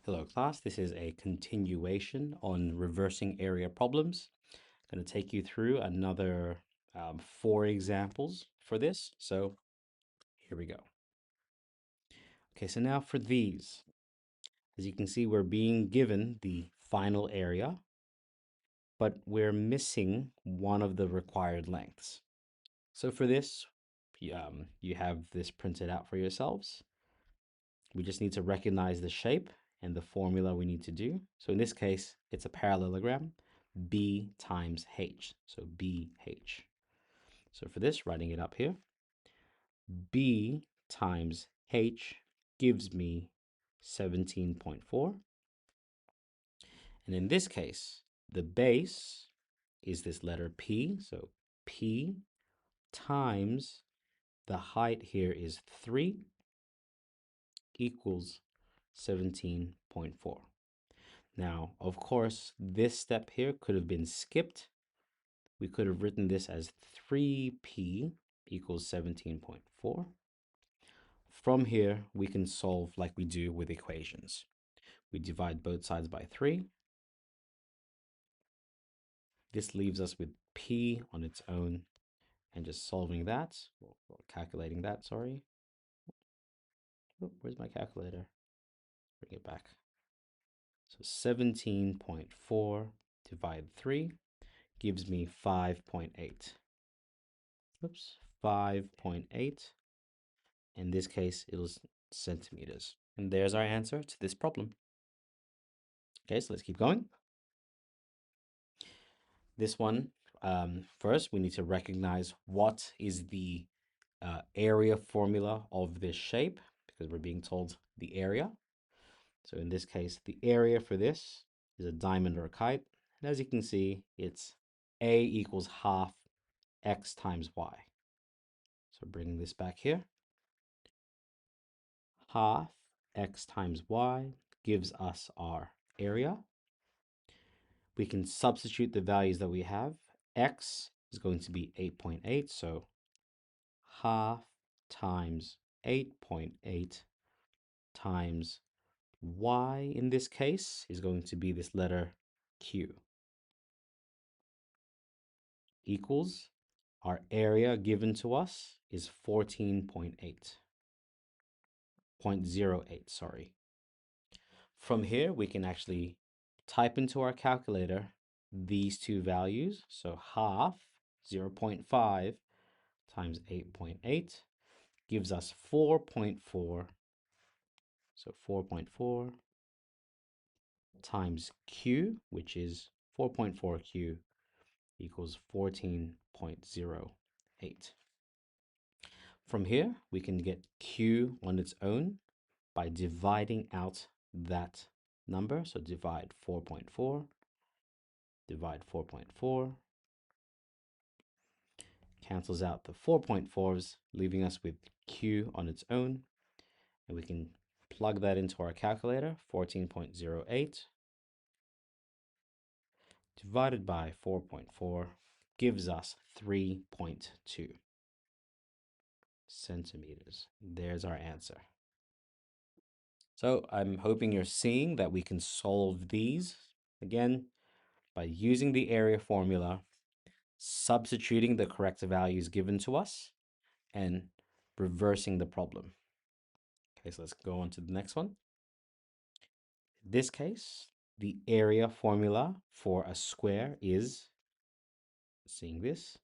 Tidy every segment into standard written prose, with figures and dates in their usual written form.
Hello class, this is a continuation on reversing area problems. I'm going to take you through another 4 examples for this. So here we go. Okay, so now for these, as you can see, we're being given the final area, but we're missing one of the required lengths. So for this, you have this printed out for yourselves. We just need to recognize the shape and the formula we need to do. So in this case, it's a parallelogram, B times H. So BH. So for this, writing it up here, B times H gives me 17.4. And in this case, the base is this letter P. So P times the height here is 3 equals 17.4. Now, of course, this step here could have been skipped. We could have written this as 3p equals 17.4. From here, we can solve like we do with equations. We divide both sides by 3. This leaves us with p on its own, and just solving that, or calculating that, sorry. Oh, where's my calculator? Bring it back. So 17.4 divide 3 gives me 5.8. Oops, 5.8. In this case, it was centimeters. And there's our answer to this problem. Okay, so let's keep going. This one, first, we need to recognize what is the area formula of this shape, because we're being told the area. So in this case, the area for this is a diamond or a kite. And as you can see, it's A equals half x times y. So bringing this back here, half x times y gives us our area. We can substitute the values that we have. X is going to be 8.8, so half times 8.8 times y in this case is going to be this letter Q, equals our area given to us is 14.8, 0.08, sorry. From here, we can actually type into our calculator these two values. So half, 0.5 times 8.8 gives us 4.4. So 4.4 times Q, which is 4.4Q, equals 14.08. From here, we can get Q on its own by dividing out that number. So divide 4.4, divide 4.4, cancels out the 4.4s, leaving us with Q on its own. And we can plug that into our calculator. 14.08 divided by 4.4 gives us 3.2 centimeters. There's our answer. So I'm hoping you're seeing that we can solve these, again, by using the area formula, substituting the correct values given to us, and reversing the problem. Okay, so let's go on to the next one. In this case, the area formula for a square is, seeing this,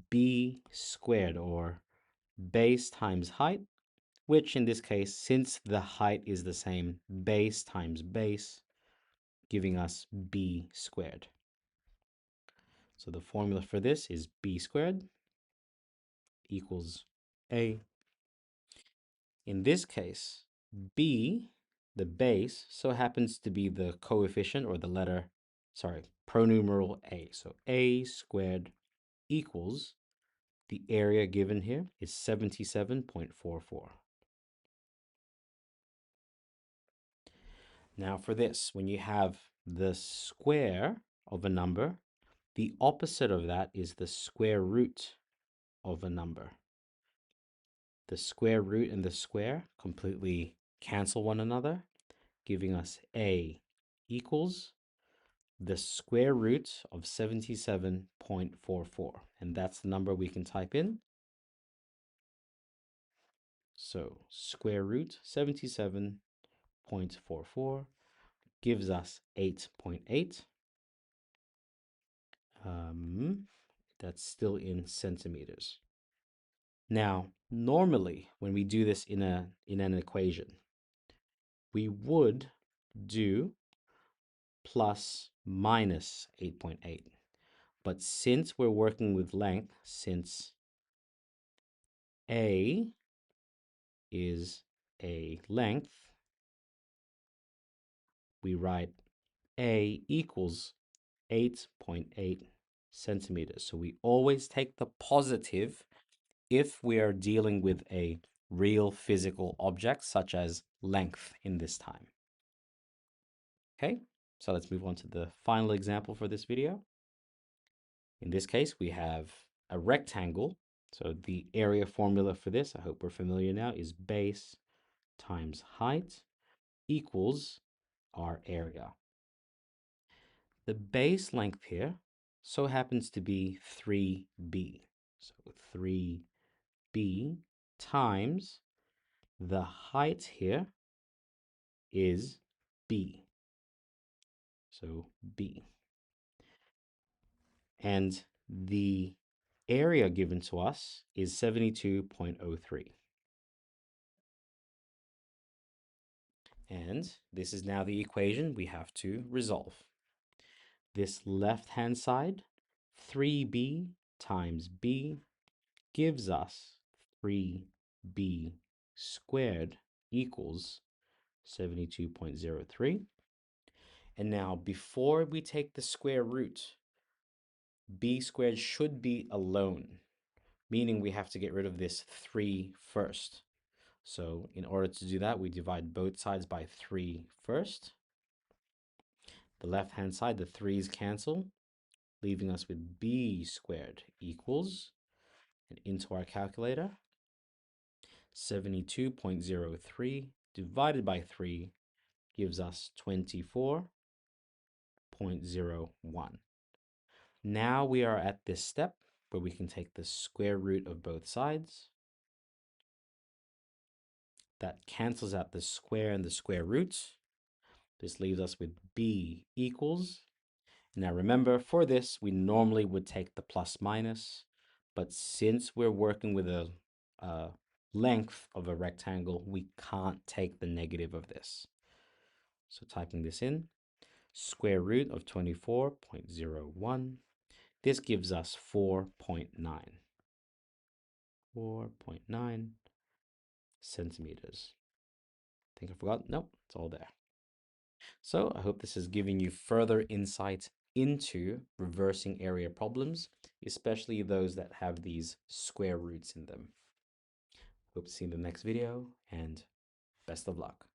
b squared, or base times height, which in this case, since the height is the same, base times base, giving us b squared. So the formula for this is b squared equals a. In this case, b, the base, so happens to be the coefficient, or the letter, sorry, pronumeral a. So a squared equals, the area given here is 77.44. Now for this, when you have the square of a number, the opposite of that is the square root of a number. The square root and the square completely cancel one another, giving us A equals the square root of 77.44. And that's the number we can type in. So square root 77.44 gives us 8.8. That's still in centimeters. Now, normally when we do this in an equation, we would do plus minus 8.8. But since we're working with length, since A is a length, we write A equals 8.8 centimeters. So we always take the positive if we are dealing with a real physical object, such as length in this time. Okay, so let's move on to the final example for this video. In this case, we have a rectangle. So the area formula for this, I hope we're familiar now, is base times height equals our area. The base length here so happens to be 3b. So 3b times the height here is b. So b. And the area given to us is 72.03. And this is now the equation we have to resolve. This left-hand side, 3b times b, gives us 3b squared equals 72.03. And now, before we take the square root, b squared should be alone, meaning we have to get rid of this 3 first. So in order to do that, we divide both sides by 3 first. The left-hand side, the 3's cancel, leaving us with b squared equals, and into our calculator, 72.03 divided by 3 gives us 24.01. Now we are at this step where we can take the square root of both sides. That cancels out the square and the square root. This leaves us with b equals. Now remember, for this, we normally would take the plus minus, but since we're working with a length of a rectangle, we can't take the negative of this. So typing this in, square root of 24.01, this gives us 4.9. 4.9 centimeters. I think I forgot. Nope, it's all there. So I hope this is giving you further insight into reversing area problems, especially those that have these square roots in them. Hope to see you in the next video, and best of luck.